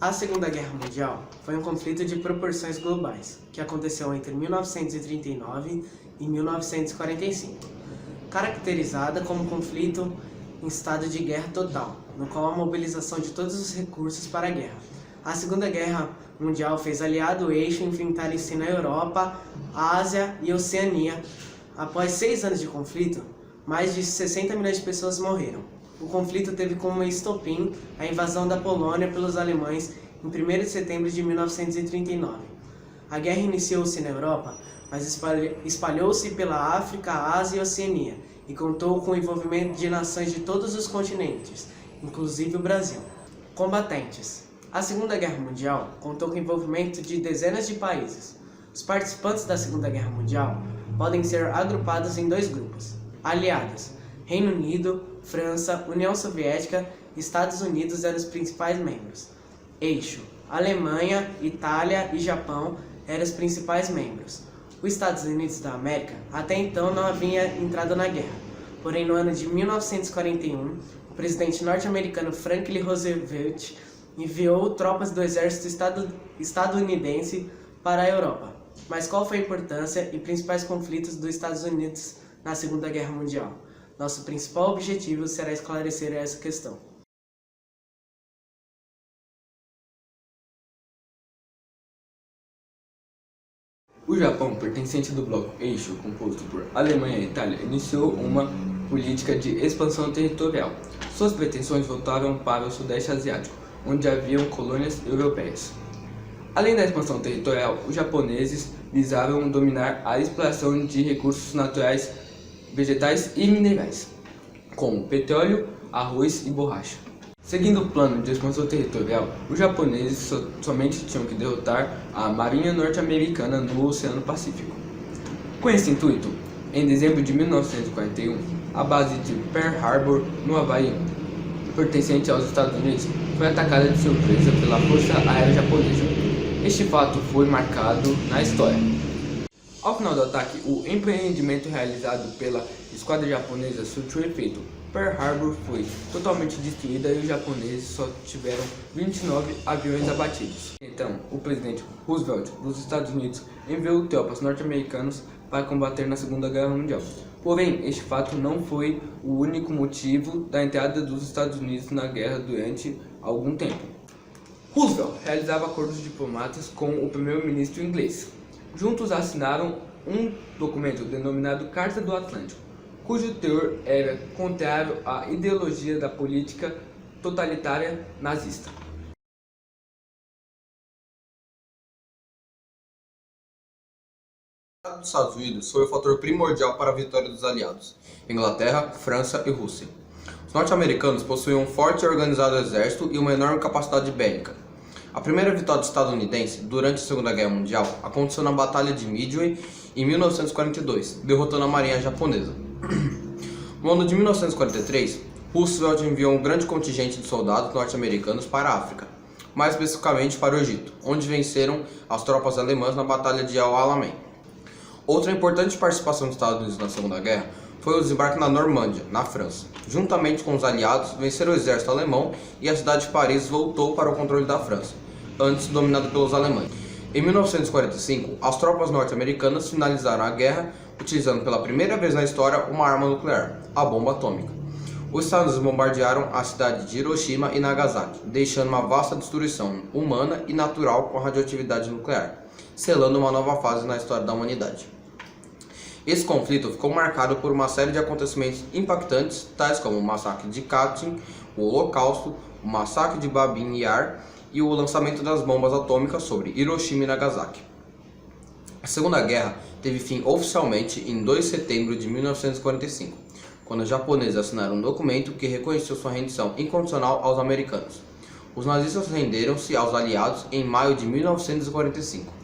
A Segunda Guerra Mundial foi um conflito de proporções globais, que aconteceu entre 1939 e 1945, caracterizada como um conflito em estado de guerra total, no qual a mobilização de todos os recursos para a guerra. A Segunda Guerra Mundial fez aliado o eixo enfrentarem-se na Europa, Ásia e Oceania. Após 6 anos de conflito, mais de 60 milhões de pessoas morreram. O conflito teve como estopim a invasão da Polônia pelos alemães em 1º de setembro de 1939. A guerra iniciou-se na Europa, mas espalhou-se pela África, Ásia e Oceania, e contou com o envolvimento de nações de todos os continentes, inclusive o Brasil. Combatentes. A Segunda Guerra Mundial contou com o envolvimento de dezenas de países. Os participantes da Segunda Guerra Mundial podem ser agrupados em 2 grupos. Aliados: Reino Unido, França, União Soviética e Estados Unidos eram os principais membros. Eixo: Alemanha, Itália e Japão eram os principais membros. Os Estados Unidos da América até então não havia entrado na guerra. Porém, no ano de 1941, o presidente norte-americano Franklin Roosevelt enviou tropas do exército estadunidense para a Europa. Mas qual foi a importância e principais conflitos dos Estados Unidos na Segunda Guerra Mundial? Nosso principal objetivo será esclarecer essa questão. O Japão, pertencente do bloco Eixo, composto por Alemanha e Itália, iniciou uma política de expansão territorial. Suas pretensões voltaram para o Sudeste Asiático, onde haviam colônias europeias. Além da expansão territorial, os japoneses visaram dominar a exploração de recursos naturais, vegetais e minerais, como petróleo, arroz e borracha. Seguindo o plano de expansão territorial, os japoneses somente tinham que derrotar a marinha norte-americana no Oceano Pacífico. Com esse intuito, em dezembro de 1941, a base de Pearl Harbor, no Havaí, pertencente aos Estados Unidos, foi atacada de surpresa pela Força Aérea Japonesa. Este fato foi marcado na história. Ao final do ataque, o empreendimento realizado pela esquadra japonesa surtiu efeito. Pearl Harbor foi totalmente destruída e os japoneses só tiveram 29 aviões abatidos. Então, o presidente Roosevelt dos Estados Unidos enviou tropas norte-americanas para combater na Segunda Guerra Mundial. Porém, este fato não foi o único motivo da entrada dos Estados Unidos na guerra durante algum tempo. Roosevelt realizava acordos diplomáticos com o primeiro-ministro inglês. Juntos assinaram um documento denominado Carta do Atlântico, cujo teor era contrário à ideologia da política totalitária nazista. A entrada dos Estados Unidos foi o fator primordial para a vitória dos aliados, Inglaterra, França e Rússia. Os norte-americanos possuíam um forte e organizado exército e uma enorme capacidade bélica. A primeira vitória estadunidense durante a Segunda Guerra Mundial aconteceu na Batalha de Midway em 1942, derrotando a marinha japonesa. No ano de 1943, Roosevelt enviou um grande contingente de soldados norte-americanos para a África, mais especificamente para o Egito, onde venceram as tropas alemãs na Batalha de El Alamein. Outra importante participação dos Estados Unidos na Segunda Guerra foi o desembarque na Normândia, na França. Juntamente com os aliados, venceram o exército alemão e a cidade de Paris voltou para o controle da França, antes dominada pelos alemães. Em 1945, as tropas norte-americanas finalizaram a guerra utilizando pela primeira vez na história uma arma nuclear, a bomba atômica. Os Estados Unidos bombardearam a cidade de Hiroshima e Nagasaki, deixando uma vasta destruição humana e natural com a radioatividade nuclear, selando uma nova fase na história da humanidade. Esse conflito ficou marcado por uma série de acontecimentos impactantes, tais como o massacre de Katyn, o Holocausto, o massacre de Babin Yar e o lançamento das bombas atômicas sobre Hiroshima e Nagasaki. A Segunda Guerra teve fim oficialmente em 2 de setembro de 1945, quando os japoneses assinaram um documento que reconheceu sua rendição incondicional aos americanos. Os nazistas renderam-se aos aliados em maio de 1945.